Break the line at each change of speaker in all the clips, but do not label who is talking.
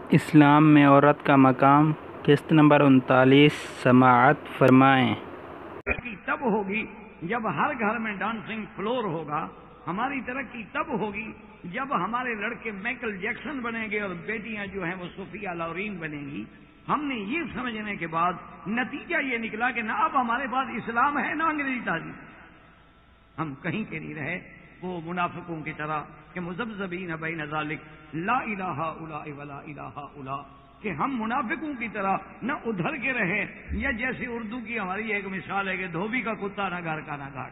اسلام میں عورت کا مقام، قسط نمبر 39 سماعت فرمائیں۔
ترقی تب ہوگی جب ہر گھر میں ڈانسنگ فلور ہوگا۔ ہماری ترقی تب ہوگی جب ہمارے لڑکے مائیکل جیکسن بنیں گے اور بیٹیاں جو ہیں وہ صوفیہ لورین بنیں گی۔ ہم نے یہ سمجھنے کے بعد نتیجہ یہ نکلا کہ نہ اب ہمارے پاس اسلام ہے نہ انگریزی تعلیم۔ ہم کہیں کے نہیں رہے وہ منافقوں کی طرح کہ مذبذبین بین ذالک لا الہ الا ولا الہ الا، کہ ہم منافقوں کی طرح نہ ادھر کے رہے، یا جیسے اردو کی ہماری ایک مثال ہے کہ دھوبی کا کتا نہ گھر کا نہ گھاٹ،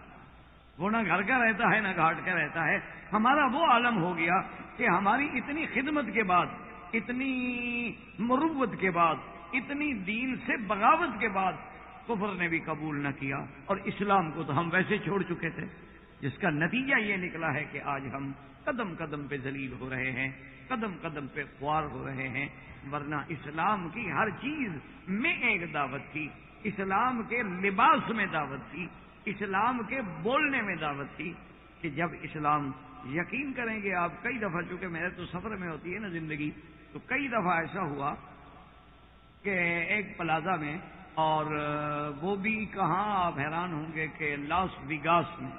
وہ نہ گھر کا رہتا ہے نہ گھاٹ کا رہتا ہے۔ ہمارا وہ عالم ہو گیا کہ ہماری اتنی خدمت کے بعد، اتنی مروت کے بعد، اتنی دین سے بغاوت کے بعد کفر نے بھی قبول نہ کیا، اور اسلام کو تو ہم ویسے چھوڑ چکے تھے، جس کا نتیجہ یہ نکلا ہے کہ آج ہم قدم قدم پہ ذلیل ہو رہے ہیں، قدم قدم پہ خوار ہو رہے ہیں۔ ورنہ اسلام کی ہر چیز میں ایک دعوت تھی، اسلام کے لباس میں دعوت تھی، اسلام کے بولنے میں دعوت تھی کہ جب اسلام، یقین کریں گے آپ، کئی دفعہ، چونکہ میرے تو سفر میں ہوتی ہے نا زندگی، تو کئی دفعہ ایسا ہوا کہ ایک پلازا میں، اور وہ بھی کہاں، آپ حیران ہوں گے کہ لاس ویگاس میں،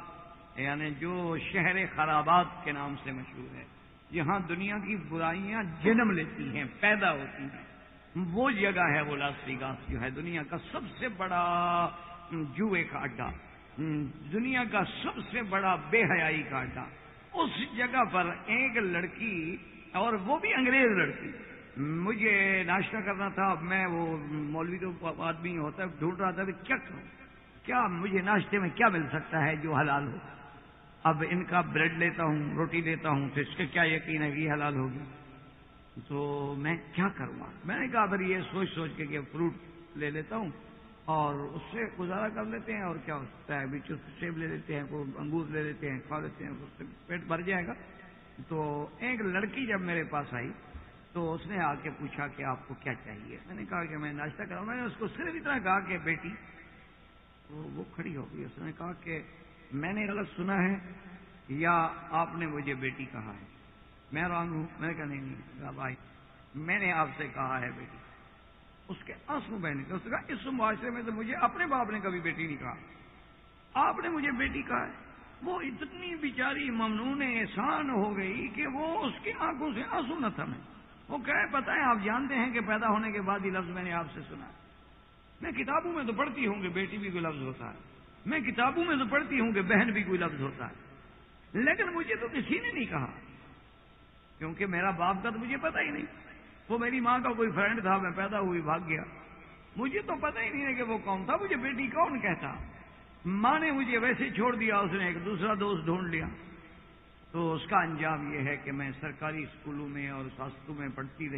یعنی جو شہر خرابات کے نام سے مشہور ہے، جہاں دنیا کی برائیاں جنم لیتی ہیں، پیدا ہوتی ہیں، وہ جگہ ہے وہ لاس ویگاس، جو ہے دنیا کا سب سے بڑا جوئے کا اڈا، دنیا کا سب سے بڑا بے حیائی کا اڈا۔ اس جگہ پر ایک لڑکی، اور وہ بھی انگریز لڑکی، مجھے ناشتہ کرنا تھا، اب میں وہ مولوی تو آدمی ہوتا ہے، ڈھونڈ رہا تھا کہ کیا کروں، کیا مجھے ناشتے میں کیا مل سکتا ہے جو حلال ہو۔ اب ان کا بریڈ لیتا ہوں، روٹی لیتا ہوں، تو اس کے کیا یقین ہے کہ یہ حلال ہوگی، تو میں کیا کروں گا۔ میں نے کہا پھر یہ سوچ سوچ کے کہ فروٹ لے لیتا ہوں اور اس سے گزارا کر لیتے ہیں، اور کیا ہو سکتا ہے، بیچ سیب لے لیتے ہیں، کوئی انگور لے لیتے ہیں، کھا لیتے ہیں، اس سے پیٹ بھر جائے گا۔ تو ایک لڑکی جب میرے پاس آئی تو اس نے آ کے پوچھا کہ آپ کو کیا چاہیے۔ میں نے کہا کہ میں ناشتہ کراؤں۔ میں نے اس کو صرف اتنا کہا کہ بیٹی، تو وہ کھڑی ہو گئی، اس نے کہا کہ میں نے غلط سنا ہے یا آپ نے مجھے بیٹی کہا ہے؟ میں رانگ ہوں؟ میں نے کہا نہیں بھائی، میں نے آپ سے کہا ہے بیٹی۔ اس کے آنسو بہنے کے، اس نے کہا اس معاشرے میں تو مجھے اپنے باپ نے کبھی بیٹی نہیں کہا، آپ نے مجھے بیٹی کہا ہے۔ وہ اتنی بیچاری ممنون احسان ہو گئی کہ وہ اس کی آنکھوں سے آنسو نہ تھمے۔ وہ کہے پتہ ہے آپ جانتے ہیں کہ پیدا ہونے کے بعد یہ لفظ میں نے آپ سے سنا ہے، میں کتابوں میں تو پڑھتی ہوں کہ بیٹی بھی کوئی لفظ ہوتا ہے، میں کتابوں میں تو پڑھتی ہوں کہ بہن بھی کوئی لفظ ہوتا ہے، لیکن مجھے تو کسی نے نہیں کہا، کیونکہ میرا باپ کا تو مجھے پتہ ہی نہیں، وہ میری ماں کا کوئی فرینڈ تھا، میں پیدا ہوئی بھاگ گیا، مجھے تو پتہ ہی نہیں ہے کہ وہ کون تھا، مجھے بیٹی کون کہتا۔ ماں نے مجھے ویسے چھوڑ دیا، اس نے ایک دوسرا دوست ڈھونڈ لیا، تو اس کا انجام یہ ہے کہ میں سرکاری اسکولوں میں اور ساستوں میں پڑھتی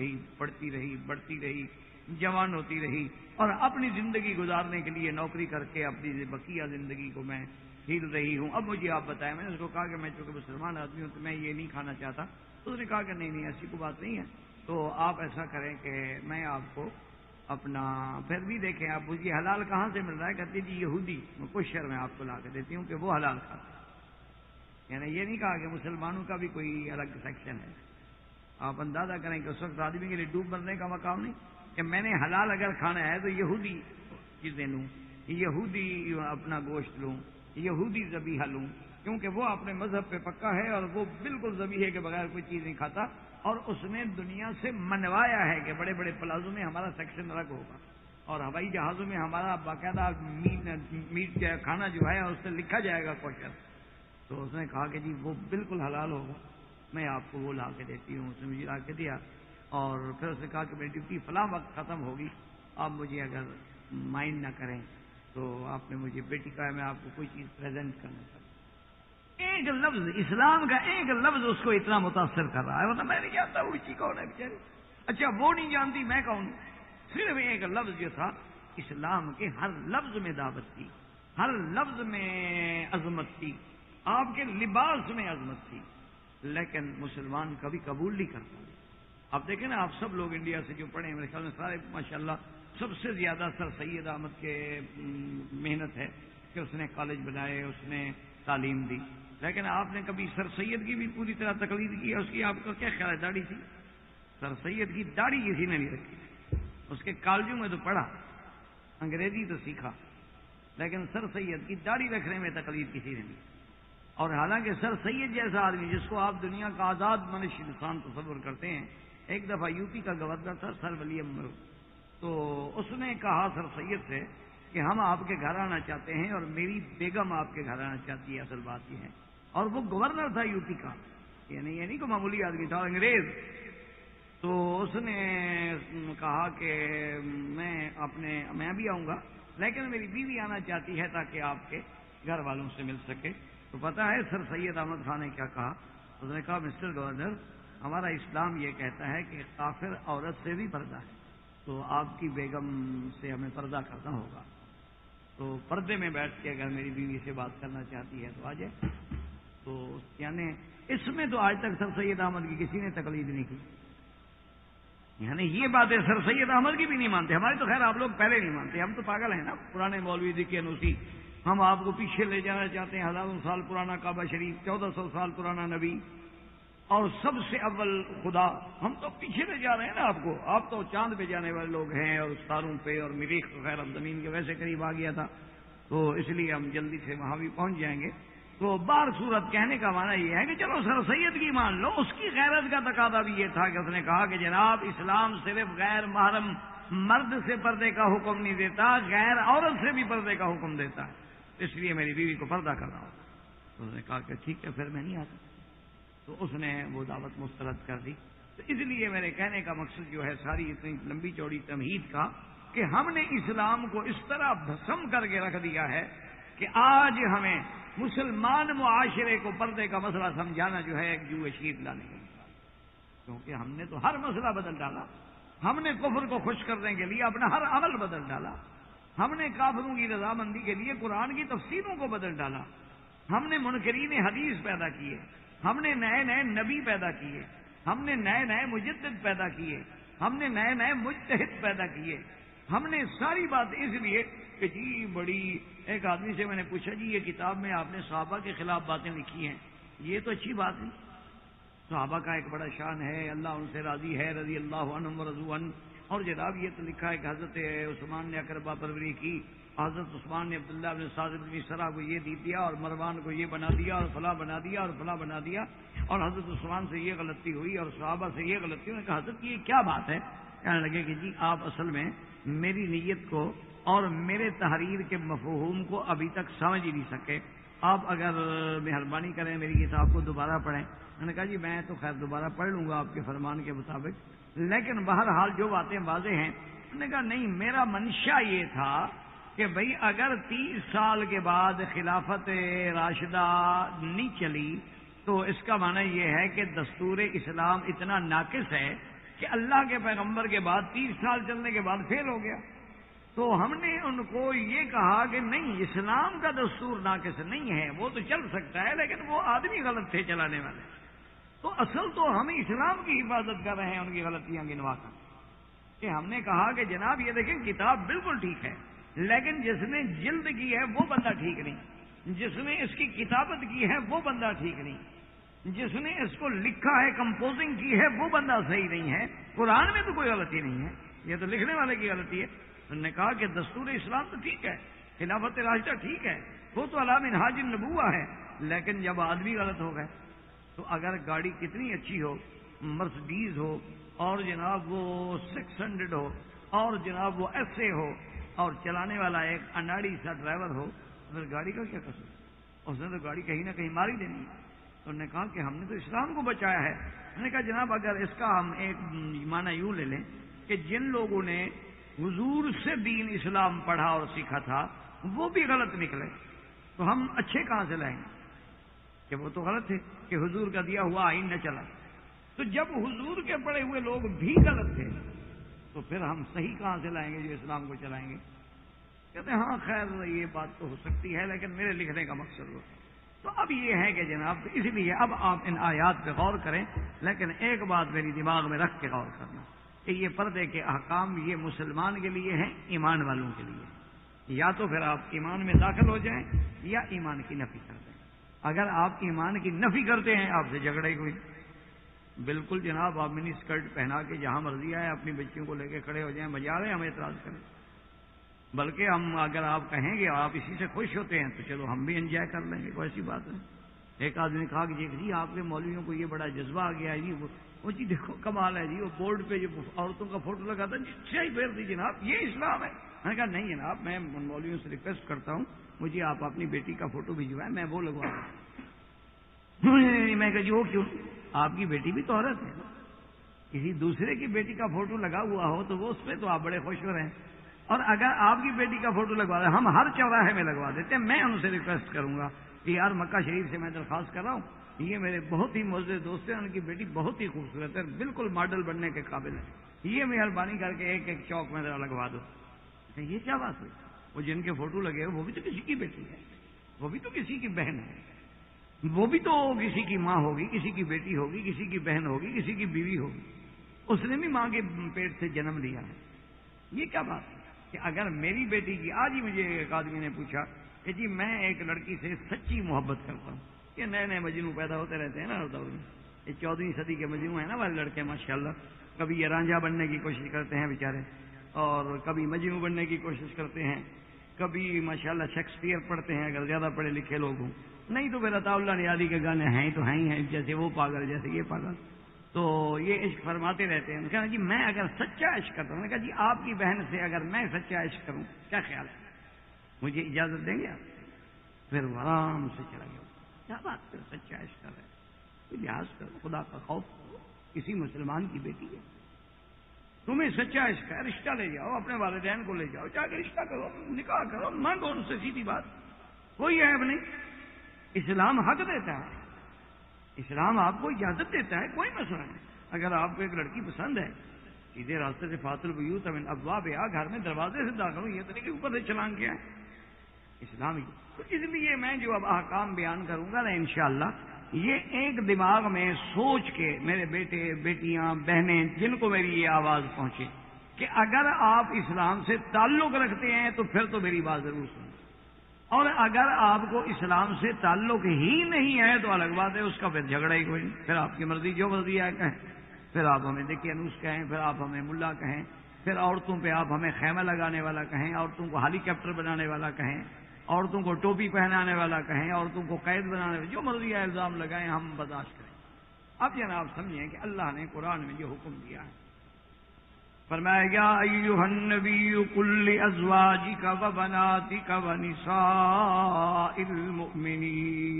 رہی، جوان ہوتی رہی، اور اپنی زندگی گزارنے کے لیے نوکری کر کے اپنی بقیہ زندگی کو میں ہیل رہی ہوں۔ اب مجھے آپ بتائیں، میں نے اس کو کہا کہ میں چونکہ مسلمان آدمی ہوں تو میں یہ نہیں کھانا چاہتا، تو اس نے کہا کہ نہیں ایسی کوئی بات نہیں ہے، تو آپ ایسا کریں کہ میں آپ کو اپنا، پھر بھی دیکھیں آپ مجھے حلال کہاں سے مل رہا ہے، کہتے جی یہودی کوشر میں آپ کو لا کے دیتی ہوں کہ وہ حلال کھاتے ہیں، یعنی یہ نہیں کہا کہ مسلمانوں کا بھی کوئی الگ سیکشن ہے۔ آپ اندازہ کریں کہ اس وقت آدمی کے لیے ڈوب مرنے کا مقام نہیں کہ میں نے حلال اگر کھانا ہے تو یہودی چیزیں لوں، یہودی اپنا گوشت لوں، یہودی ذبیحہ لوں، کیونکہ وہ اپنے مذہب پہ پکا ہے اور وہ بالکل ذبیحے کے بغیر کوئی چیز نہیں کھاتا، اور اس نے دنیا سے منوایا ہے کہ بڑے بڑے پلازوں میں ہمارا سیکشن الگ ہوگا، اور ہوائی جہازوں میں ہمارا باقاعدہ میٹ کھانا جو ہے اس سے لکھا جائے گا کوشر۔ تو اس نے کہا کہ جی وہ بالکل حلال ہوگا، میں آپ کو وہ لا کے دیتی ہوں۔ اس نے مجھے لا کے دیا، اور پھر اس نے کہا کہ میری ڈیوٹی فلاں وقت ختم ہوگی، آپ مجھے اگر مائنڈ نہ کریں تو آپ نے مجھے بیٹی کہا ہے، میں آپ کو کوئی چیز پریزنٹ کرنا چاہتا ہوں۔ ایک لفظ، اسلام کا ایک لفظ اس کو اتنا متاثر کر رہا ہے، مطلب میں نہیں جانتا وہ چیز کون ہے بیچاری، اچھا وہ نہیں جانتی میں کون ہوں، صرف ایک لفظ جو تھا، اسلام کے ہر لفظ میں دعوت تھی، ہر لفظ میں عظمت تھی، آپ کے لباس میں عظمت تھی، لیکن مسلمان کبھی قبول نہیں کرتا۔ آپ دیکھیں نا، آپ سب لوگ انڈیا سے جو پڑھے ہیں، میرے خیال میں سارے ماشاءاللہ سب سے زیادہ سر سید احمد کے محنت ہے کہ اس نے کالج بنائے، اس نے تعلیم دی، لیکن آپ نے کبھی سر سید کی بھی پوری طرح تقلید کی ہے اس کی؟ آپ کا کیا خیال ہے، داڑھی تھی؟ سر سید کی داڑھی کسی نے نہیں رکھی، اس کے کالجوں میں تو پڑھا، انگریزی تو سیکھا، لیکن سر سید کی داڑھی رکھنے میں تقلید کسی نے نہیں۔ اور حالانکہ سر سید جیسا آدمی جس کو آپ دنیا کا آزاد منش انسان تصور کرتے ہیں، ایک دفعہ یو پی کا گورنر تھا سر ولیم مرو، تو اس نے کہا سر سید سے کہ ہم آپ کے گھر آنا چاہتے ہیں اور میری بیگم آپ کے گھر آنا چاہتی ہے، اصل بات یہ ہے۔ اور وہ گورنر تھا یو پی کا، یعنی کوئی معمولی آدمی تھا، انگریز۔ تو اس نے کہا کہ میں بھی آؤں گا، لیکن میری بیوی آنا چاہتی ہے تاکہ آپ کے گھر والوں سے مل سکے۔ تو پتہ ہے سر سید احمد خان نے کیا کہا؟ اس نے کہا مسٹر گورنر، ہمارا اسلام یہ کہتا ہے کہ کافر عورت سے بھی پردہ ہے، تو آپ کی بیگم سے ہمیں پردہ کرنا ہوگا، تو پردے میں بیٹھ کے اگر میری بیوی سے بات کرنا چاہتی ہے تو آ جائے۔ تو یعنی اس میں تو آج تک سر سید احمد کی کسی نے تقلید نہیں کی، یعنی یہ بات ہے سر سید احمد کی بھی نہیں مانتے، ہماری تو خیر آپ لوگ پہلے نہیں مانتے، ہم تو پاگل ہیں نا، پرانے مولوی ذکی انوسی، ہم آپ کو پیچھے لے جانا چاہتے ہیں، ہزاروں سال پرانا کعبہ شریف، 1400 سال پرانا نبی، اور سب سے اول خدا، ہم تو پیچھے لے جا رہے ہیں نا آپ کو، آپ تو چاند پہ جانے والے لوگ ہیں اور ستاروں پہ، اور مریخ تو خیر اب زمین کے ویسے قریب آ گیا تھا، تو اس لیے ہم جلدی سے وہاں بھی پہنچ جائیں گے۔ تو بار صورت کہنے کا معنی یہ ہے کہ چلو سر سید کی مان لو، اس کی غیرت کا تقاضا بھی یہ تھا کہ اس نے کہا کہ جناب اسلام صرف غیر محرم مرد سے پردے کا حکم نہیں دیتا، غیر عورت سے بھی پردے کا حکم دیتا ہے، اس لیے میری بیوی کو پردہ کرنا ہوگا۔ تو اس نے کہا کہ ٹھیک ہے پھر میں نہیں آتا، تو اس نے وہ دعوت مسترد کر دی۔ تو اس لیے میرے کہنے کا مقصد جو ہے ساری اتنی لمبی چوڑی تمہید کا کہ ہم نے اسلام کو اس طرح بھسم کر کے رکھ دیا ہے کہ آج ہمیں مسلمان معاشرے کو پردے کا مسئلہ سمجھانا جو ہے ایک جو شیر لانے کا، کیونکہ ہم نے تو ہر مسئلہ بدل ڈالا، ہم نے کفر کو خوش کرنے کے لیے اپنا ہر عمل بدل ڈالا، ہم نے کافروں کی رضامندی کے لیے قرآن کی تفسیروں کو بدل ڈالا، ہم نے منکرین حدیث پیدا کیے، ہم نے نئے نئے نبی پیدا کیے، ہم نے نئے نئے مجدد پیدا کیے، ہم نے نئے نئے مجتہد پیدا کیے، ہم نے ساری بات اس لیے کہ جی بڑی، ایک آدمی سے میں نے پوچھا جی یہ کتاب میں آپ نے صحابہ کے خلاف باتیں لکھی ہیں، یہ تو اچھی بات نہیں، صحابہ کا ایک بڑا شان ہے، اللہ ان سے راضی ہے، رضی اللہ عنہم ورضوا عنہ، اور جناب یہ تو لکھا ہے کہ حضرت عثمان نے اقربا پروری کی، حضرت عثمان نے عبداللہ بن سعد بن سرا کو یہ دیا اور مروان کو یہ بنا دیا اور فلاں بنا دیا اور فلاں بنا دیا، اور حضرت عثمان سے یہ غلطی ہوئی اور صحابہ سے یہ غلطی ہوئی۔ کہا حضرت یہ کیا بات ہے؟ کہنے لگے کہ جی آپ اصل میں میری نیت کو اور میرے تحریر کے مفہوم کو ابھی تک سمجھ ہی نہیں سکے، آپ اگر مہربانی کریں میری کتاب کو دوبارہ پڑھیں۔ میں نے کہا جی میں تو خیر دوبارہ پڑھ لوں گا آپ کے فرمان کے مطابق، لیکن بہرحال جو باتیں واضح ہیں، میں نے کہا نہیں، میرا منشا یہ تھا کہ بھئی اگر 30 سال کے بعد خلافت راشدہ نہیں چلی تو اس کا معنی یہ ہے کہ دستور اسلام اتنا ناقص ہے کہ اللہ کے پیغمبر کے بعد 30 سال چلنے کے بعد فیل ہو گیا۔ تو ہم نے ان کو یہ کہا کہ نہیں، اسلام کا دستور ناقص نہیں ہے، وہ تو چل سکتا ہے، لیکن وہ آدمی غلط تھے چلانے والے، تو اصل تو ہم اسلام کی حفاظت کر رہے ہیں ان کی غلطیاں گنوا کر، کہ ہم نے کہا کہ جناب یہ دیکھیں کتاب بالکل ٹھیک ہے، لیکن جس نے جلد کی ہے وہ بندہ ٹھیک نہیں، جس نے اس کی کتابت کی ہے وہ بندہ ٹھیک نہیں، جس نے اس کو لکھا ہے، کمپوزنگ کی ہے، وہ بندہ صحیح نہیں ہے۔ قرآن میں تو کوئی غلطی نہیں ہے، یہ تو لکھنے والے کی غلطی ہے۔ انہوں نے کہا کہ دستور اسلام تو ٹھیک ہے، خلافت راشدہ ٹھیک ہے، وہ تو علی منہاج النبوہ ہے، لیکن جب آدمی غلط ہو گئے تو اگر گاڑی کتنی اچھی ہو، مرسڈیز ہو اور جناب وہ 600 ہو اور جناب وہ ایس اے ہو اور چلانے والا ایک اناڑی سا ڈرائیور ہو، پھر گاڑی کا کیا قصور؟ اس نے تو گاڑی کہیں نہ کہیں ماری دینی ہے۔ تو انہوں نے کہا کہ ہم نے تو اسلام کو بچایا ہے۔ میں نے کہا جناب اگر اس کا ہم ایک معنی یوں لے لیں کہ جن لوگوں نے حضور سے دین اسلام پڑھا اور سیکھا تھا وہ بھی غلط نکلے تو ہم اچھے کہاں سے لائیں گے؟ کہ وہ تو غلط تھے کہ حضور کا دیا ہوا آئین نہ چلا، تو جب حضور کے پڑھے ہوئے لوگ بھی غلط تھے تو پھر ہم صحیح کہاں سے لائیں گے جو اسلام کو چلائیں گے؟ کہتے ہیں ہاں خیر یہ بات تو ہو سکتی ہے، لیکن میرے لکھنے کا مقصد وہ تو اب یہ ہے کہ جناب تو اس لیے اب آپ ان آیات پہ غور کریں، لیکن ایک بات میری دماغ میں رکھ کے غور کرنا کہ یہ پردے کے احکام یہ مسلمان کے لیے ہیں، ایمان والوں کے لیے، یا تو پھر آپ ایمان میں داخل ہو جائیں یا ایمان کی نفی کر دیں۔ اگر آپ ایمان کی نفی کرتے ہیں آپ سے جھگڑے کوئی، بالکل جناب، آپ منی اسکرٹ پہنا کے جہاں مرضی آئے اپنی بچیوں کو لے کے کھڑے ہو جائیں، مزہ آ رہے ہیں، ہمیں اعتراض کریں. بلکہ ہم اگر آپ کہیں گے آپ اسی سے خوش ہوتے ہیں تو چلو ہم بھی انجوائے کر لیں گے، کوئی ایسی بات نہیں. ایک آدمی نے کہا کہ جی آپ کے مولویوں کو یہ بڑا جذبہ آ گیا ہے جی، وہ جی دیکھو کمال ہے جی، وہ بورڈ پہ جو عورتوں کا فوٹو لگاتا ہے چاہیے پھیر دی جناب، یہ اسلام ہے. میں نے کہا نہیں جناب، میں ان مولویوں سے ریکویسٹ کرتا ہوں مجھے آپ اپنی بیٹی کا فوٹو بھجوائیں، میں وہ لگوا رہا ہوں. میں کہا جی وہ کیوں؟ آپ کی بیٹی بھی تو عورت ہے، کسی دوسرے کی بیٹی کا فوٹو لگا ہوا ہو تو وہ اس پہ تو آپ بڑے خوش ہو رہے ہیں، اور اگر آپ کی بیٹی کا فوٹو لگوا رہے ہیں، ہم ہر چوراہے میں لگوا دیتے ہیں. میں ان سے ریکویسٹ کروں گا کہ یار مکہ شریف سے میں درخواست کر رہا ہوں، یہ میرے بہت ہی معزز دوست ہیں، ان کی بیٹی بہت ہی خوبصورت ہے، بالکل ماڈل بننے کے قابل ہے، یہ مہربانی کر کے ایک ایک چوک میں ذرا لگوا دو. یہ کیا بات ہوئی؟ وہ جن کے فوٹو لگے وہ بھی تو کسی کی بیٹی ہے، وہ بھی تو کسی کی بہن ہے، وہ بھی تو کسی کی ماں ہوگی، کسی کی بیٹی ہوگی، کسی کی بہن ہوگی، کسی کی بیوی ہوگی، اس نے بھی ماں کے پیٹ سے جنم لیا ہے. یہ کیا بات ہے کہ اگر میری بیٹی کی، آج ہی مجھے ایک آدمی نے پوچھا کہ جی میں ایک لڑکی سے سچی محبت کرتا ہوں. یہ نئے نئے مجنو پیدا ہوتے رہتے ہیں نا دور میں، یہ 14ویں صدی کے مجنو ہیں نا والے لڑکے ماشاءاللہ. کبھی یہ رانجھا بننے کی کوشش کرتے ہیں بیچارے، اور کبھی مجنو بننے کی کوشش کرتے ہیں، کبھی ماشاءاللہ شیکسپیئر پڑھتے ہیں اگر زیادہ پڑھے لکھے لوگ ہوں، نہیں تو پھر عطا اللہ نیازی کے گانے ہیں تو ہیں، جیسے وہ پاگل جیسے یہ پاگل، تو یہ عشق فرماتے رہتے ہیں. کہا جی میں اگر سچا عشق کرتا ہوں، نے کہا جی آپ کی بہن سے اگر میں سچا عشق کروں کیا خیال ہے، مجھے اجازت دیں گے آپ؟ پھر وہ آرام سے چلا گیا. کیا بات کر سچا عشق کر رہے ہیں، کوئی لحاظ کرو، خدا کا خوف کرو، کسی مسلمان کی بیٹی ہے، تمہیں سچا عشق ہے، رشتہ لے جاؤ، اپنے والدین کو لے جاؤ، جا کے رشتہ کرو، نکاح کرو، مانگو ان سے، سیدھی بات، کوئی عیب نہیں. اسلام حق دیتا ہے، اسلام آپ کو اجازت دیتا ہے، کوئی مسئلہ نہیں. اگر آپ کو ایک لڑکی پسند ہے، سیدھے راستے سے فات البیوت من ابوابہا، گھر میں دروازے سے داخل ہو، یہ تو نہیں کہ اوپر سے چھلانگ کیا ہے اسلام. تو اس لیے میں جو اب احکام بیان کروں گا نا انشاءاللہ، یہ ایک دماغ میں سوچ کے میرے بیٹے بیٹیاں بہنیں جن کو میری یہ آواز پہنچے کہ اگر آپ اسلام سے تعلق رکھتے ہیں تو پھر تو میری بات ضرور سنیں، اور اگر آپ کو اسلام سے تعلق ہی نہیں ہے تو الگ بات ہے، اس کا پھر جھگڑا ہی کوئی نہیں، پھر آپ کی مرضی جو مرضی ہے کہیں، پھر آپ ہمیں دیکھیے انوس کہیں، پھر آپ ہمیں ملا کہیں، پھر عورتوں پہ آپ ہمیں خیمہ لگانے والا کہیں، عورتوں کو ہیلی کاپٹر بنانے والا کہیں، عورتوں کو ٹوپی پہنانے والا کہیں، عورتوں کو قید بنانے والا، جو مرضی ہے الزام لگائیں، ہم برداشت کریں. اب جناب سمجھیں کہ اللہ نے قرآن میں یہ حکم دیا ہے، فرمایا یا ایھا النبی قل لازواجک وبناتک ونساء المؤمنین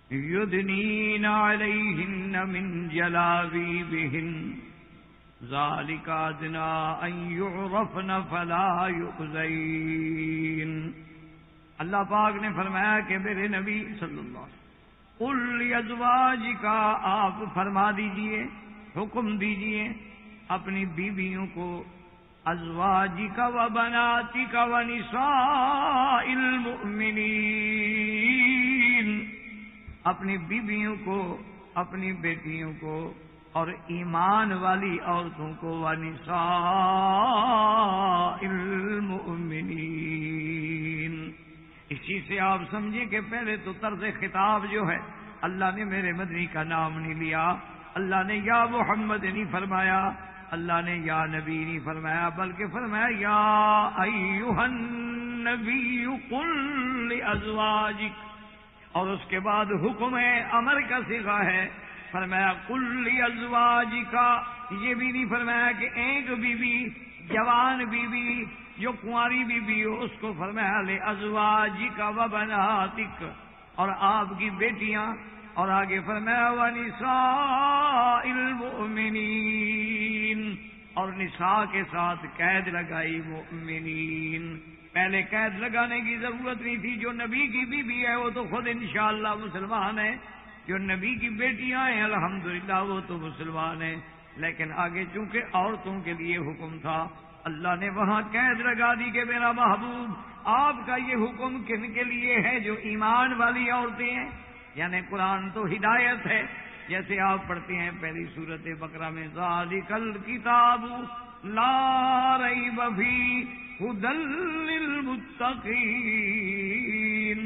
یدنین علیہن من جلابیبہن ذالک ادنی ان یعرفن فلا یؤذین. اللہ پاک نے فرمایا کہ میرے نبی صلی اللہ علیہ وسلم قل لازواجک، آپ فرما دیجئے، حکم دیجئے اپنی بیویوں کو، ازواجک و بناتک و نساء المؤمنین، اپنی بیویوں کو، اپنی بیٹیوں کو، اور ایمان والی عورتوں کو، و نساء المؤمنین. اس چیز سے آپ سمجھیں کہ پہلے تو طرز خطاب جو ہے اللہ نے میرے مدنی کا نام نہیں لیا، اللہ نے یا محمد نہیں فرمایا، اللہ نے یا نبی نہیں فرمایا، بلکہ فرمایا یا ایھا النبی قل لازواجک، اور اس کے بعد حکم ہے، امر کا صیغہ ہے، فرمایا قل لازواجک. یہ بھی نہیں فرمایا کہ ایک بیوی، جوان بیوی جو کنواری بیوی ہو اس کو فرمایا لازواجک و بناتک، اور آپ کی بیٹیاں، اور آگے فرمایا وَنِسَاءِ الْمُؤْمِنِينَ، اور نساء کے ساتھ قید لگائی مؤمنین. پہلے قید لگانے کی ضرورت نہیں تھی، جو نبی کی بیوی ہے وہ تو خود انشاءاللہ مسلمان ہے، جو نبی کی بیٹیاں ہیں الحمدللہ وہ تو مسلمان ہیں، لیکن آگے چونکہ عورتوں کے لیے حکم تھا اللہ نے وہاں قید لگا دی کہ میرا محبوب آپ کا یہ حکم کن کے لیے ہے؟ جو ایمان والی عورتیں ہیں، یعنی قرآن تو ہدایت ہے، جیسے آپ پڑھتے ہیں پہلی سورت بقرہ میں ذالک الکتاب لا ریب فیہ ھدی للمتقین،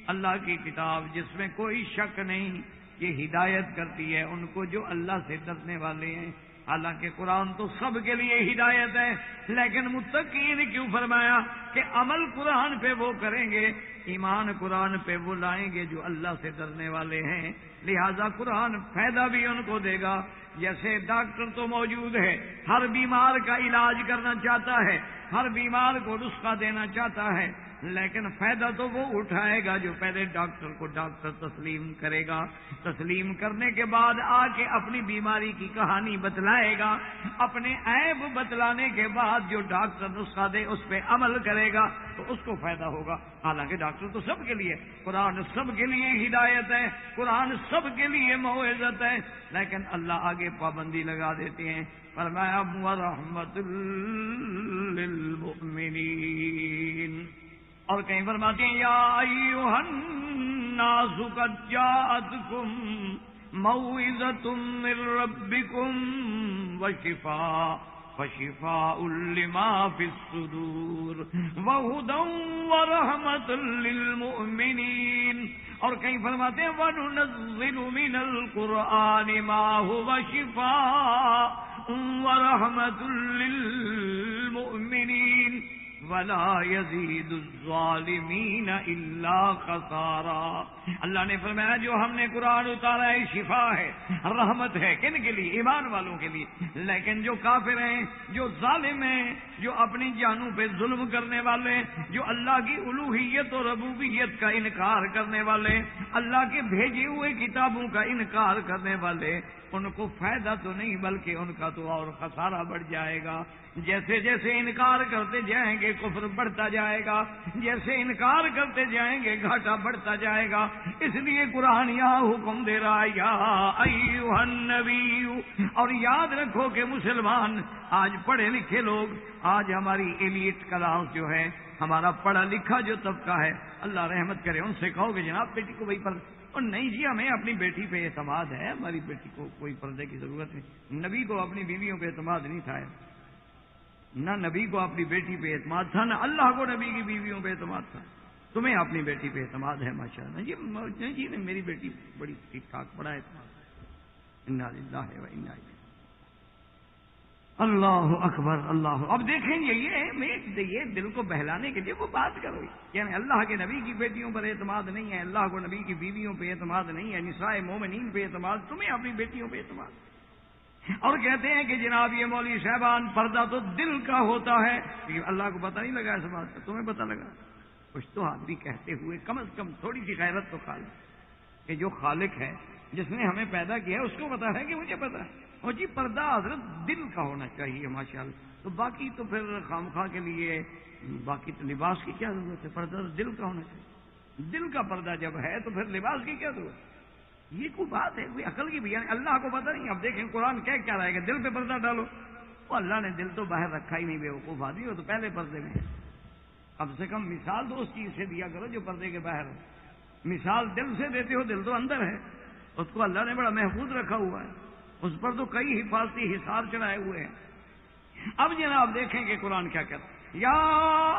اللہ کی کتاب جس میں کوئی شک نہیں، یہ ہدایت کرتی ہے ان کو جو اللہ سے ڈرنے والے ہیں۔ حالانکہ قرآن تو سب کے لیے ہدایت ہے، لیکن متقین کیوں فرمایا کہ عمل قرآن پہ وہ کریں گے، ایمان قرآن پہ وہ لائیں گے جو اللہ سے ڈرنے والے ہیں۔ لہذا قرآن فائدہ بھی ان کو دے گا۔ جیسے ڈاکٹر تو موجود ہے، ہر بیمار کا علاج کرنا چاہتا ہے، ہر بیمار کو نسخہ دینا چاہتا ہے، لیکن فائدہ تو وہ اٹھائے گا جو پہلے ڈاکٹر کو ڈاکٹر تسلیم کرے گا، تسلیم کرنے کے بعد آ کے اپنی بیماری کی کہانی بتلائے گا، اپنے عیب بتلانے کے بعد جو ڈاکٹر نسخہ دے اس پہ عمل کرے گا تو اس کو فائدہ ہوگا۔ حالانکہ ڈاکٹر تو سب کے لیے، قرآن سب کے لیے ہدایت ہے، قرآن سب کے لیے موعظت ہے، لیکن اللہ آگے پابندی لگا دیتے ہیں۔ فرمایا وَرَحْمَةٌ لِّلْمُؤْمِنِينَ، اور کہیں فرماتے ہیں یا ایھا الناس قد جاءتکم موعظۃ من ربکم وشفاء لما فی الصدور وہدی ورحمۃ للمؤمنین، اور کہیں فرماتے ہیں وَنُنَزِّلُ مِنَ الْقُرْآنِ مَا هُوَ شِفَاءٌ وَرَحْمَةٌ لِلْمُؤْمِنِينَ وَلَا يَزِيدُ الظَّالِمِينَ إِلَّا خَسَارًا۔ اللہ نے فرمایا جو ہم نے قرآن اتارا ہے شفا ہے، رحمت ہے، کن کے لیے؟ ایمان والوں کے لیے۔ لیکن جو کافر ہیں، جو ظالم ہیں، جو اپنی جانوں پہ ظلم کرنے والے، جو اللہ کی الوہیت اور ربوبیت کا انکار کرنے والے، اللہ کے بھیجے ہوئے کتابوں کا انکار کرنے والے، ان کو فائدہ تو نہیں بلکہ ان کا تو اور خسارہ بڑھ جائے گا۔ جیسے جیسے انکار کرتے جائیں گے کفر بڑھتا جائے گا، جیسے انکار کرتے جائیں گے گھاٹا بڑھتا جائے گا۔ اس لیے قرآن یہاں حکم دے رہا ہے یا ایھا النبی، اور یاد رکھو کہ مسلمان آج پڑھے لکھے لوگ، آج ہماری ایلیٹ کلاس جو ہے، ہمارا پڑھا لکھا جو طبقہ ہے، اللہ رحمت کرے، ان سے کہو کہ جناب بیٹی کو وہی پردہ، اور نہیں جی ہمیں اپنی بیٹی پہ اعتماد ہے، ہماری بیٹی کو کوئی پردے کی ضرورت نہیں۔ نبی کو اپنی بیویوں پہ اعتماد نہیں تھا، نہ نبی کو اپنی بیٹی پہ اعتماد تھا، نہ اللہ کو نبی کی بیویوں پہ اعتماد تھا۔ تمہیں اپنی بیٹی پہ اعتماد ہے ماشاءاللہ، جی میری بیٹی بڑی ٹھیک ٹھاک، بڑا اعتماد۔ انا للہ و انا الیہ، اللہ اکبر اللہ۔ اب دیکھیں گے یہ دل کو بہلانے کے لیے وہ بات کرو، یعنی اللہ کے نبی کی بیٹیوں پر اعتماد نہیں ہے، اللہ کو نبی کی بیویوں پہ اعتماد نہیں ہے، نساء مومنین پہ اعتماد، تمہیں اپنی بیٹیوں پہ اعتماد۔ اور کہتے ہیں کہ جناب یہ مولوی صاحبان پردہ تو دل کا ہوتا ہے، لیکن اللہ کو پتہ نہیں لگا اس بات کا، تمہیں پتہ لگا؟ کچھ تو آدمی کہتے ہوئے کم از کم تھوڑی سی غیرت تو کھا لے کہ جو خالق ہے، جس نے ہمیں پیدا کیا ہے، اس کو پتا ہے کہ مجھے پتا ہے۔ اور جی پردہ حضرت دل کا ہونا چاہیے ماشاءاللہ، تو باقی تو پھر خامخواہ کے لیے باقی تو لباس کی کیا ضرورت ہے، پردہ دل کا ہونا چاہیے۔ دل کا پردہ جب ہے تو پھر لباس کی کیا ضرورت ہے؟ یہ کوئی بات ہے، کوئی عقل کی بھی، یعنی اللہ کو پتہ نہیں۔ اب دیکھیں قرآن کیا رہے گا، دل پہ پردہ ڈالو، وہ اللہ نے دل تو باہر رکھا ہی نہیں، بے وقوف آدمی ہو تو پہلے پردے میں ہے۔ کم سے کم مثال تو اس چیز سے دیا کرو جو پردے کے باہر ہے، مثال دل سے دیتے ہو، دل تو اندر ہے، اس کو اللہ نے بڑا محفوظ رکھا ہوا ہے، اس پر تو کئی حفاظتی حصار چڑھائے ہوئے ہیں۔ اب جناب دیکھیں کہ قرآن کیا کہتا ہے، یا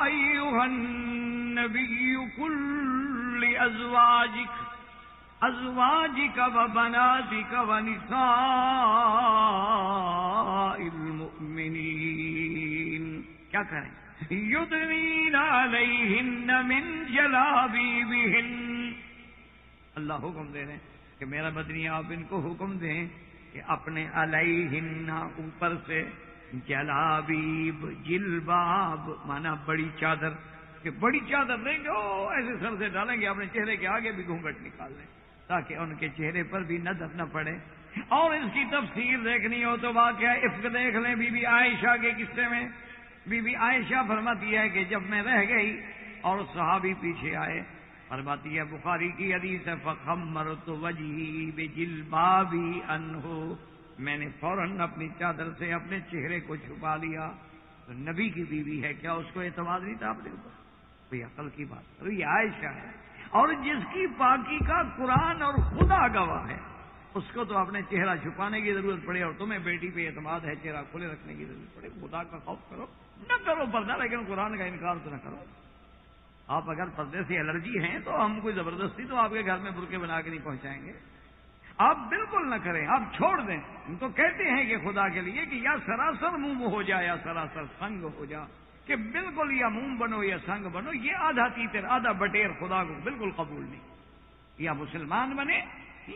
ایھا النبی قل ازواجک و بناتک و نساء المؤمنین، کیا کریں؟ یدنین علیہن من جلابیبہن، اللہ حکم دے رہے ہیں کہ میرا مدنی آپ ان کو حکم دیں کہ اپنے علیہن اوپر سے جلابیب، جلباب مانا بڑی چادر، کہ بڑی چادر لیں گے ایسے سر سے ڈالیں گے، اپنے چہرے کے آگے بھی گھونگھٹ نکال لیں تاکہ ان کے چہرے پر بھی نظر نہ پڑے۔ اور اس کی تفسیر دیکھنی ہو تو واقعہ عفق دیکھ لیں، بی بی عائشہ کے قصے میں۔ بی بی عائشہ فرماتی ہے کہ جب میں رہ گئی اور صحابی پیچھے آئے، فرماتی ہے بخاری کی حدیث ہے، فخمرت وجہی بجلبابی عنہ، میں نے فوراً اپنی چادر سے اپنے چہرے کو چھپا لیا۔ تو نبی کی بیوی ہے، کیا اس کو اعتماد نہیں تھا اپنے اوپر؟ کوئی عقل کی بات کرو، یہ عائشہ ہے، اور جس کی پاکی کا قرآن اور خدا گواہ ہے، اس کو تو اپنے چہرہ چھپانے کی ضرورت پڑے، اور تمہیں بیٹی پہ اعتماد ہے چہرہ کھلے رکھنے کی ضرورت پڑے۔ خدا کا خوف کرو، نہ کرو پردہ، لیکن قرآن کا انکار تو نہ کرو۔ آپ اگر پردے سے الرجی ہیں تو ہم کوئی زبردستی تو آپ کے گھر میں برقعے بنا کے نہیں پہنچائیں گے۔ آپ بالکل نہ کریں، آپ چھوڑ دیں۔ ہم تو کہتے ہیں کہ خدا کے لیے کہ یا سراسر موم ہو جا یا سراسر سنگ ہو جا، کہ بالکل یا موم بنو یا سنگ بنو، یہ آدھا تیتر آدھا بٹیر خدا کو بالکل قبول نہیں۔ یا مسلمان بنے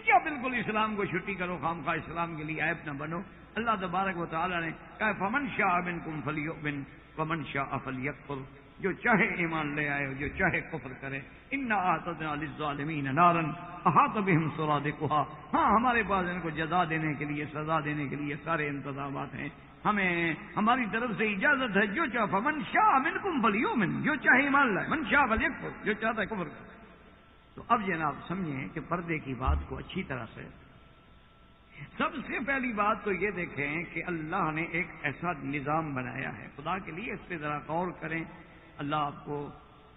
یا بالکل اسلام کو چھٹی کرو، خامخواہ اسلام کے لیے عیب نہ بنو۔ اللہ تبارک و تعالی نے کہا فمن شاء منکم فلیؤمن ومن شاء فلیکفر، جو چاہے ایمان لے آئے جو چاہے کفر کرے۔ انا اعتدنا للظالمین نارا احاط بهم سرادقها، ہاں ہمارے پاس ان کو جزا دینے کے لیے، سزا دینے کے لیے سارے انتظامات ہیں، ہمیں ہماری طرف سے اجازت ہے۔ جو چاہے فمن شاء منکم فلیؤمن، جو چاہے ایمان لائے، من شاء فلیکفر، جو چاہتا ہے کفر کرے۔ تو اب جناب سمجھیں کہ پردے کی بات کو اچھی طرح سے، سب سے پہلی بات تو یہ دیکھیں کہ اللہ نے ایک ایسا نظام بنایا ہے، خدا کے لیے اس پہ ذرا غور کریں۔ اللہ آپ کو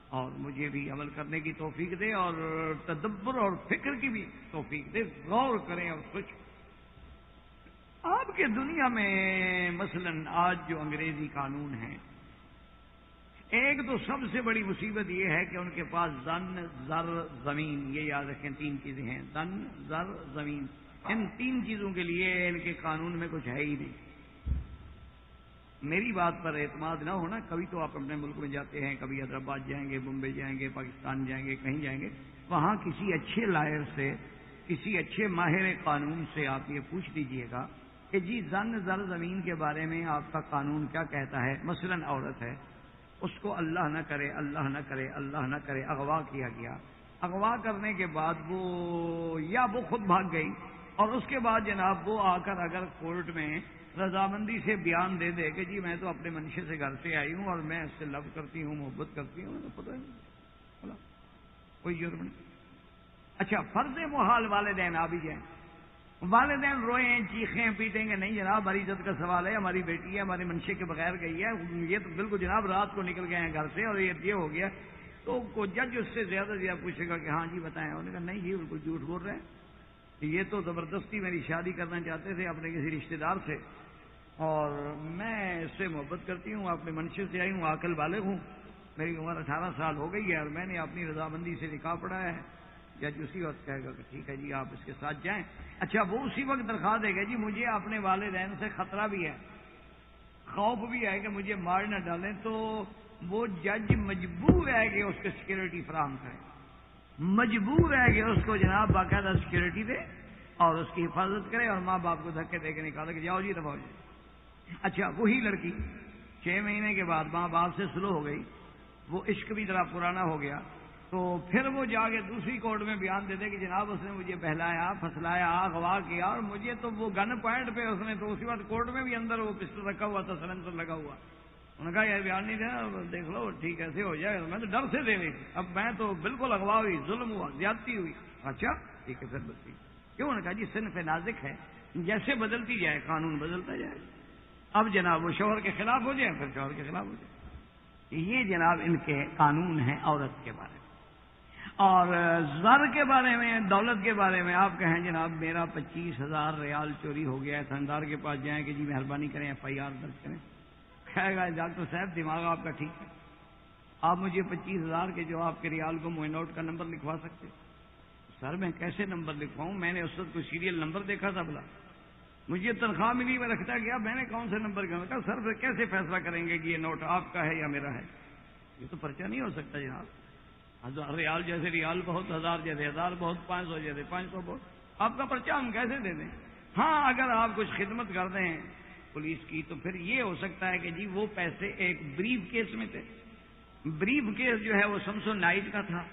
اور مجھے بھی عمل کرنے کی توفیق دے اور تدبر اور فکر کی بھی توفیق دے، غور کریں اور سوچیں۔ آپ کے دنیا میں مثلا آج جو انگریزی قانون ہیں، ایک تو سب سے بڑی مصیبت یہ ہے کہ ان کے پاس زن، زر، زمین، یہ یاد رکھیں تین چیزیں ہیں، زن، زر، زمین، ان تین چیزوں کے لیے ان کے قانون میں کچھ ہے ہی نہیں۔ میری بات پر اعتماد نہ ہونا، کبھی تو آپ اپنے ملک میں جاتے ہیں، کبھی حیدرآباد جائیں گے، بمبئی جائیں گے، پاکستان جائیں گے، کہیں جائیں گے، وہاں کسی اچھے لائر سے، کسی اچھے ماہر قانون سے آپ یہ پوچھ لیجئے گا کہ جی زن، زر، زمین کے بارے میں آپ کا قانون کیا کہتا ہے۔ مثلا عورت ہے، اس کو اللہ نہ کرے، اللہ نہ کرے، اللہ نہ کرے اغوا کیا گیا، اغوا کرنے کے بعد وہ خود بھاگ گئی، اور اس کے بعد جناب وہ آ کر اگر کورٹ میں رضامندی سے بیان دے دے کہ جی میں تو اپنے منشے سے گھر سے آئی ہوں اور میں اس سے لو کرتی ہوں، محبت کرتی ہوں، تو پتہ نہیں کوئی جرم نہیں۔ اچھا فرض محال والدین آ بھی جائیں، والدین روئیں، چیخیں، پیٹیں گے، نہیں جناب ہماری عزت کا سوال ہے، ہماری بیٹی ہے، ہمارے منشے کے بغیر گئی ہے، یہ تو بالکل جناب رات کو نکل گئے ہیں گھر سے اور یہ ہو گیا، تو جج اس سے زیادہ پوچھے گا کہ ہاں جی بتائیں، انہوں نے کہا نہیں جی بالکل جھوٹ بول رہے ہیں، یہ تو زبردستی میری شادی کرنا چاہتے تھے اپنے کسی رشتے دار سے، اور میں اس سے محبت کرتی ہوں، اپنے منشے سے آئی ہوں، عاقل بالغ ہوں، میری عمر 18 سال ہو گئی ہے اور میں نے اپنی رضامندی سے نکاح پڑھایا ہے۔ جج اسی وقت کہے گا کہ ٹھیک ہے جی آپ اس کے ساتھ جائیں۔ اچھا وہ اسی وقت درخواست دے گا جی مجھے اپنے والدین سے خطرہ بھی ہے، خوف بھی ہے کہ مجھے مار نہ ڈالیں، تو وہ جج مجبور ہے کہ اس کو سیکورٹی فراہم کرے، مجبور ہے کہ اس کو جناب باقاعدہ سیکورٹی دے اور اس کی حفاظت کرے اور ماں باپ کو دھکے دے کے نکالے کہ جاؤ جی دبا ہو جائے۔ اچھا وہی لڑکی 6 مہینے کے بعد ماں باپ سے سلو ہو گئی، وہ عشق بھی ذرا پرانا ہو گیا، تو پھر وہ جا کے دوسری کورٹ میں بیان دے دے کہ جناب اس نے مجھے بہلایا، پھسلایا، اغوا کیا، اور مجھے تو وہ گن پوائنٹ پہ اس نے تو اسی وقت کورٹ میں بھی اندر وہ پسٹل رکھا ہوا تھا، سلنسر لگا ہوا، انہوں نے کہا یار بیان نہیں دینا، دیکھ لو ٹھیک ایسے ہو جائے، میں تو ڈر سے دے رہی تھی، اب میں تو بالکل اغوا ہوئی، ظلم ہوا، زیادتی ہوئی۔ اچھا ٹھیک ہے پھر بچی کیوں؟ انہوں نے کہا جی صنف نازک ہے، جیسے بدلتی جائے قانون بدلتا جائے، اب جناب وہ شوہر کے خلاف ہو جائے پھر شوہر کے خلاف ہو جائے۔ یہ جناب ان کے قانون ہیں عورت کے بارے میں۔ اور زر کے بارے میں، دولت کے بارے میں آپ کہیں جناب میرا 25,000 ریال چوری ہو گیا ہے، تھندار کے پاس جائیں کہ جی مہربانی کریں FIR درج کریں، کہے گا ڈاکٹر صاحب دماغ آپ کا ٹھیک ہے، آپ مجھے 25,000 کے جو آپ کے ریال کو موئن آؤٹ کا نمبر لکھوا سکتے؟ سر میں کیسے نمبر لکھواؤں، میں نے اس وقت کوئی سیریل نمبر دیکھا تھا بلا، مجھے تنخواہ ملی میں رکھتا گیا، میں نے کون سے نمبر کہا، سر پھر کیسے فیصلہ کریں گے کہ یہ نوٹ آپ کا ہے یا میرا ہے؟ یہ تو پرچہ نہیں ہو سکتا جناب، 1000 ریال جیسے ریال بہت، 1000 جیسے 1000 بہت، 500 جیسے 500 بہت، آپ کا پرچہ ہم کیسے دے دیں؟ ہاں اگر آپ کچھ خدمت کر دیں پولیس کی تو پھر یہ ہو سکتا ہے کہ جی وہ پیسے ایک بریف کیس میں تھے، بریف کیس جو ہے وہ سمسون نائٹ کا تھا،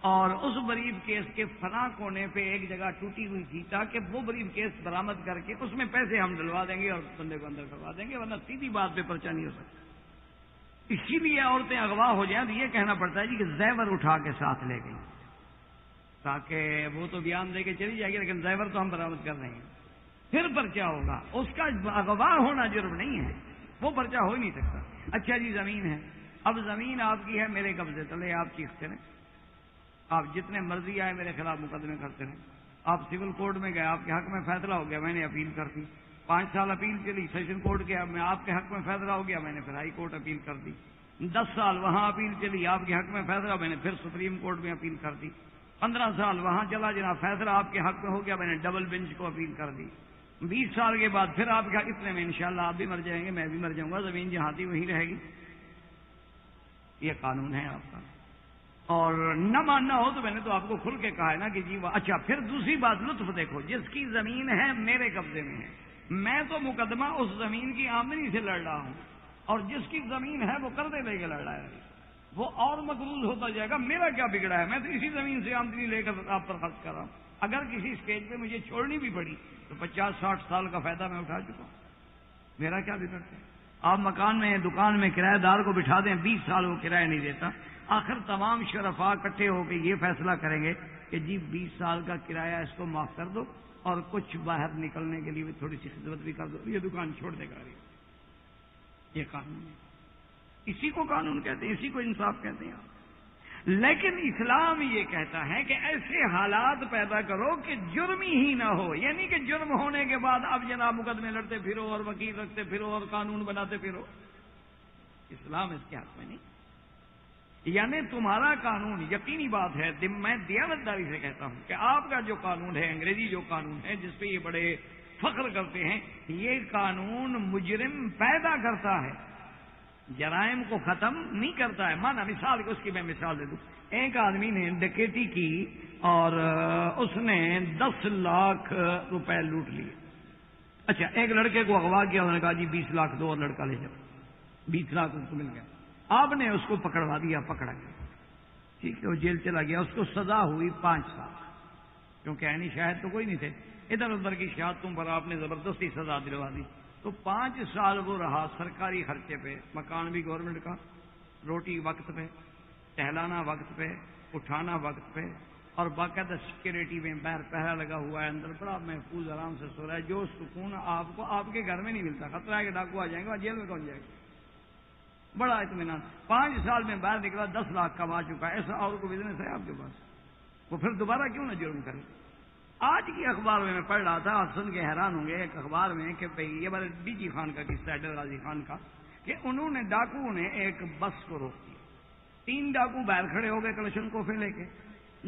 اور اس بریف کیس کے فلاں کونے پہ ایک جگہ ٹوٹی ہوئی تھی، تاکہ وہ بریف کیس برآمد کر کے اس میں پیسے ہم ڈلوا دیں گے اور بندے کو اندر کروا دیں گے، ورنہ سیدھی بات پہ پرچہ نہیں ہو سکتا۔ اسی لیے عورتیں اغوا ہو جائیں تو یہ کہنا پڑتا ہے جی کہ زیور اٹھا کے ساتھ لے گئی، تاکہ وہ تو بیان دے کے چلی جائے گی لیکن زیور تو ہم برآمد کر رہے ہیں، پھر پرچہ ہوگا، اس کا اغوا ہونا جرم نہیں ہے، وہ پرچہ ہو ہی نہیں سکتا۔ اچھا جی زمین ہے، اب زمین آپ کی ہے، میرے قبضے تلے، آپ چیختے رہیں، آپ جتنے مرضی آئے میرے خلاف مقدمے کرتے رہیں، آپ سول کورٹ میں گئے، آپ کے حق میں فیصلہ ہو گیا، میں نے اپیل کر دی، 5 سال اپیل چلی، سیشن کورٹ گیا، میں آپ کے حق میں فیصلہ ہو گیا، میں نے پھر ہائی کورٹ اپیل کر دی، 10 سال وہاں اپیل چلی، آپ کے حق میں فیصلہ، میں نے پھر سپریم کورٹ میں اپیل کر دی، 15 سال وہاں چلا جناب، فیصلہ آپ کے حق میں ہو گیا، میں نے ڈبل بینچ کو اپیل کر دی۔ 20 سال کے بعد پھر آپ کا اتنے میں انشاءاللہ آپ بھی مر جائیں گے، میں بھی مر جاؤں گا، زمین جہاں تھی وہیں رہے گی۔ یہ قانون ہے آپ کا، اور نہ ماننا ہو تو میں نے تو آپ کو کھل کے کہا ہے نا کہ جی وہ اچھا۔ پھر دوسری بات لطف دیکھو، جس کی زمین ہے میرے قبضے میں ہے، میں تو مقدمہ اس زمین کی آمدنی سے لڑ رہا ہوں، اور جس کی زمین ہے وہ قرضے لے کے لڑ رہا ہے، وہ اور مقروض ہوتا جائے گا، میرا کیا بگڑا ہے؟ میں تو اسی زمین سے آمدنی لے کر آپ پر خرچ کر رہا ہوں۔ اگر کسی اسٹیج پہ مجھے چھوڑنی بھی پڑی تو 50-60 سال کا فائدہ میں اٹھا چکا ہوں، میرا کیا بگڑتا ہے؟ آپ مکان میں دکان میں کرایہ دار کو بٹھا دیں، 20 سال وہ کرایہ نہیں دیتا، آخر تمام شرفاء اکٹھے ہو کے یہ فیصلہ کریں گے کہ جی 20 سال کا کرایہ اس کو معاف کر دو اور کچھ باہر نکلنے کے لیے تھوڑی سی خدمت بھی کر دو، یہ دکان چھوڑ دے گا۔ یہ قانون ہے، اسی کو قانون کہتے ہیں، اسی کو انصاف کہتے ہیں۔ لیکن اسلام یہ کہتا ہے کہ ایسے حالات پیدا کرو کہ جرم ہی نہ ہو، یعنی کہ جرم ہونے کے بعد اب جناب مقدمے لڑتے پھرو اور وکیل رکھتے پھرو اور قانون بناتے پھرو، اسلام اس کے حق میں نہیں۔ یعنی تمہارا قانون، یقینی بات ہے، میں دیانتداری سے کہتا ہوں کہ آپ کا جو قانون ہے، انگریزی جو قانون ہے جس پہ یہ بڑے فخر کرتے ہیں، یہ قانون مجرم پیدا کرتا ہے، جرائم کو ختم نہیں کرتا ہے۔ مانا مثال اس کی میں مثال دے دوں، ایک آدمی نے ڈکیتی کی اور اس نے 10 لاکھ روپے لوٹ لیے۔ اچھا، ایک لڑکے کو اغوا کیا، انہوں نے کہا جی 20 لاکھ دو اور لڑکا لے جاؤ، 20 لاکھ اس کو مل گیا۔ آپ نے اس کو پکڑوا دیا، پکڑا گیا، ٹھیک ہے، وہ جیل چلا گیا، اس کو سزا ہوئی 5 سال، کیونکہ عینی شاہد تو کوئی نہیں تھے، ادھر ادھر کی شہادتوں پر آپ نے زبردستی سزا دلوا دی، تو 5 سال وہ رہا سرکاری خرچے پہ، مکان بھی گورنمنٹ کا، روٹی وقت پہ، ٹہلانا وقت پہ، اٹھانا وقت پہ، اور باقاعدہ سیکورٹی میں باہر پہرا لگا ہوا ہے، اندر بڑا محفوظ آرام سے سو رہا ہے، جو سکون آپ کو آپ کے گھر میں نہیں ملتا، خطرہ ہے کہ ڈاکو آ جائیں گے اور جیل میں کون جائے گا، بڑا اطمینان۔ 5 سال میں باہر نکلا، 10 لاکھ کما چکا، ایسا اور کو بزنس ہے آپ کے پاس، وہ پھر دوبارہ کیوں نہ جرم کرے؟ آج کی اخبار میں پڑھ رہا تھا، آپ سن کے حیران ہوں گے، ایک اخبار میں کہ یہ بڑے ڈی جی خان کا قصہ ہے، ڈر غازی خان کا، کہ انہوں نے ڈاکو نے ایک بس کو روک دیا، 3 ڈاکو باہر کھڑے ہو گئے کلشن کوفے لے کے،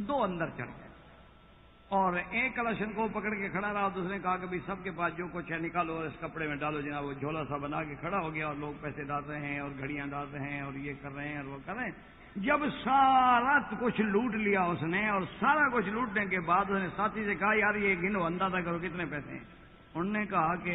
2 اندر چڑھ گئے، اور ایک کلشن کو پکڑ کے کھڑا رہا، تو اس نے کہا کہ بھائی سب کے پاس جو کچھ ہے نکالو اور اس کپڑے میں ڈالو، جناب وہ جھولا سا بنا کے کھڑا ہو گیا، اور لوگ پیسے ڈال رہے ہیں اور گھڑیاں ڈال رہے ہیں اور یہ کر رہے ہیں اور وہ کر رہے ہیں۔ جب سارا کچھ لوٹ لیا اس نے، اور سارا کچھ لوٹنے کے بعد اس نے ساتھی سے کہا یار یہ گنو، اندازہ کرو کتنے پیسے ہیں؟ انہوں نے کہا کہ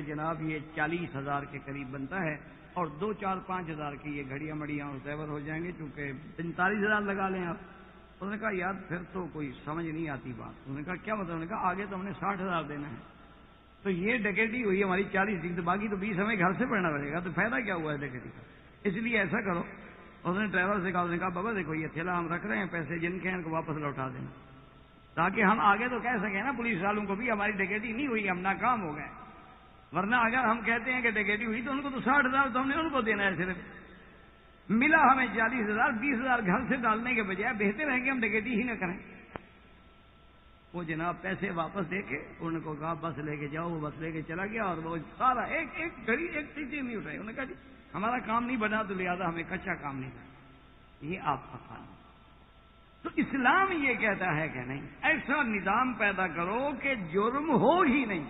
جناب یہ 40,000 کے قریب بنتا ہے، اور 2, 4, 5 ہزار کی یہ گھڑیاں مڑیاں اور زیور ہو جائیں گے، چونکہ 45,000 لگا لیں آپ۔ انہوں نے کہا یار پھر تو کوئی سمجھ نہیں آتی بات۔ انہوں نے کہا کیا مطلب؟ انہوں نے کہا آگے تو ہم نے 60,000 دینا ہے، تو یہ ڈکیٹی ہوئی ہماری 40 دن، تو باقی تو 20 ہمیں گھر سے پڑنا پڑے گا، تو فائدہ کیا ہوا ہے ڈکیٹی کا؟ اس لیے ایسا کرو، اس نے ڈرائیور سے کہا، اس نے کہا بابا دیکھو یہ تھیلا ہم رکھ رہے ہیں، پیسے جن کے ہیں ان کو واپس لوٹا دینا، تاکہ ہم آگے تو کہہ سکیں نا پولیس والوں کو بھی ہماری ڈکیٹی نہیں ہوئی، ہم ناکام ہو گئے، ورنہ اگر ہم کہتے ہیں کہ ڈکیٹی ہوئی تو ان کو تو 60,000 تو ہم نے ان کو دینا ہے، صرف ملا ہمیں 40,000، 20,000 گھر سے ڈالنے کے بجائے بہتر ہے کہ ہم ڈکیٹی ہی نہ کریں۔ وہ جناب پیسے واپس دے کے ان کو کہا بس لے کے جاؤ، وہ بس لے کے چلا گیا، اور وہ سارا ایک گھڑی ایک چیز نہیں اٹھائی۔ انہوں نے کہا جی ہمارا کام نہیں بنا تو لہٰذا ہمیں کچا کام نہیں کرنا، یہ آپ کا کام۔ تو اسلام یہ کہتا ہے کہ نہیں، ایسا نظام پیدا کرو کہ جرم ہو ہی نہیں،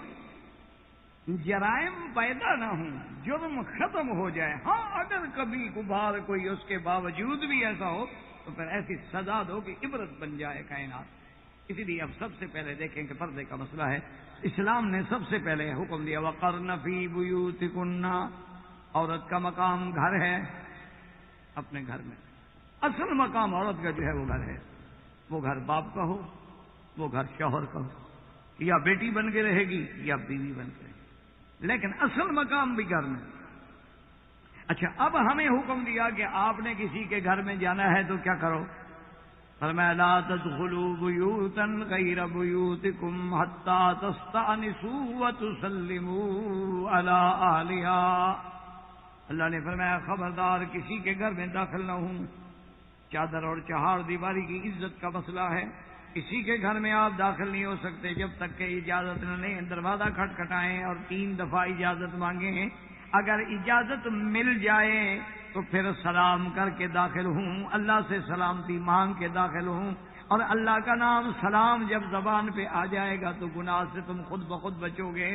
جرائم پیدا نہ ہوں، جرم ختم ہو جائے۔ ہاں اگر کبھی کبھار کوئی اس کے باوجود بھی ایسا ہو تو پھر ایسی سزا دو کہ عبرت بن جائے کائنات۔ اسی لیے اب سب سے پہلے دیکھیں کہ پردے کا مسئلہ ہے، اسلام نے سب سے پہلے حکم دیا وَقَرْنَ فِي بُيُوتِكُنَّ، عورت کا مقام گھر ہے، اپنے گھر میں اصل مقام عورت کا جو ہے وہ گھر ہے، وہ گھر باپ کا ہو، وہ گھر شوہر کا ہو، یا بیٹی بن کے رہے گی یا بیوی بن کے رہے گی، لیکن اصل مقام بھی گھر میں۔ اچھا اب ہمیں حکم دیا کہ آپ نے کسی کے گھر میں جانا ہے تو کیا کرو؟ فرمایا لا تدخلوا بیوتا غیر بیوتکم حتی تستأنسوا وتسلموا علی اہلها۔ اللہ نے فرمایا خبردار کسی کے گھر میں داخل نہ ہوں، چادر اور چہار دیواری کی عزت کا مسئلہ ہے، کسی کے گھر میں آپ داخل نہیں ہو سکتے جب تک کہ اجازت نہ لیں، دروازہ کھٹکھٹائیں اور 3 دفعہ اجازت مانگیں، اگر اجازت مل جائے تو پھر سلام کر کے داخل ہوں، اللہ سے سلامتی مانگ کے داخل ہوں، اور اللہ کا نام سلام جب زبان پہ آ جائے گا تو گناہ سے تم خود بخود بچو گے.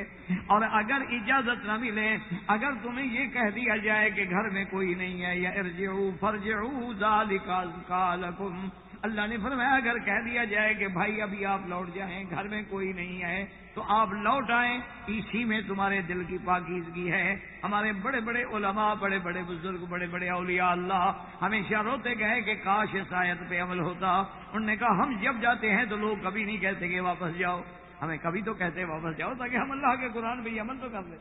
اور اگر اجازت نہ ملے، اگر تمہیں یہ کہہ دیا جائے کہ گھر میں کوئی نہیں ہے، یا ارجعوا فرجعوا ذالک ازکی لکم، اللہ نے فرمایا اگر کہہ دیا جائے کہ بھائی ابھی آپ لوٹ جائیں، گھر میں کوئی نہیں ہے، تو آپ لوٹ آئیں، اسی میں تمہارے دل کی پاکیزگی ہے. ہمارے بڑے بڑے علماء، بڑے بڑے بزرگ، بڑے بڑے اولیاء اللہ ہمیشہ روتے گئے کہ کاش اس آیت پہ عمل ہوتا. انہوں نے کہا ہم جب جاتے ہیں تو لوگ کبھی نہیں کہتے کہ واپس جاؤ، ہمیں کبھی تو کہتے واپس جاؤ تاکہ ہم اللہ کے قرآن پہ عمل تو کر لیں.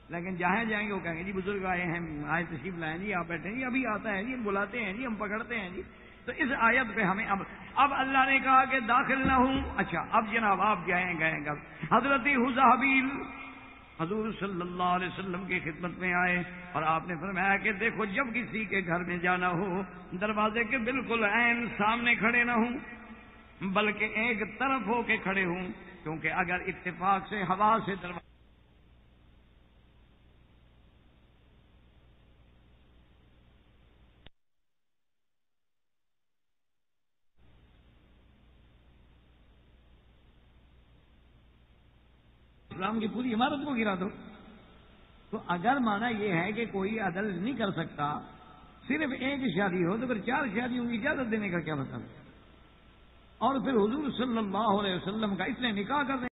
لیکن جہاں جائیں گے وہ کہیں گے جی بزرگ آئے ہیں، آئے تشریف لائیں جی، آپ بیٹھے جی، ابھی آتا ہے جی، ہم بلاتے ہیں جی، ہم پکڑتے ہیں جی. تو اس آیت پہ ہمیں اب اللہ نے کہا کہ داخل نہ ہوں. اچھا اب جناب آپ گئے گا. حضرت حذیفہ حضور صلی اللہ علیہ وسلم کی خدمت میں آئے اور آپ نے فرمایا کہ دیکھو جب کسی کے گھر میں جانا ہو، دروازے کے بالکل عین سامنے کھڑے نہ ہوں، بلکہ ایک طرف ہو کے کھڑے ہوں، کیونکہ اگر اتفاق سے ہوا سے دروازے اسلام کی پوری عمارت کو گرا دو، تو اگر مانا یہ ہے کہ کوئی عدل نہیں کر سکتا، صرف ایک شادی ہو تو پھر 4 شادیوں کی اجازت دینے کا کیا مطلب؟ اور پھر حضور صلی اللہ علیہ وسلم کا اتنے نکاح کر دیں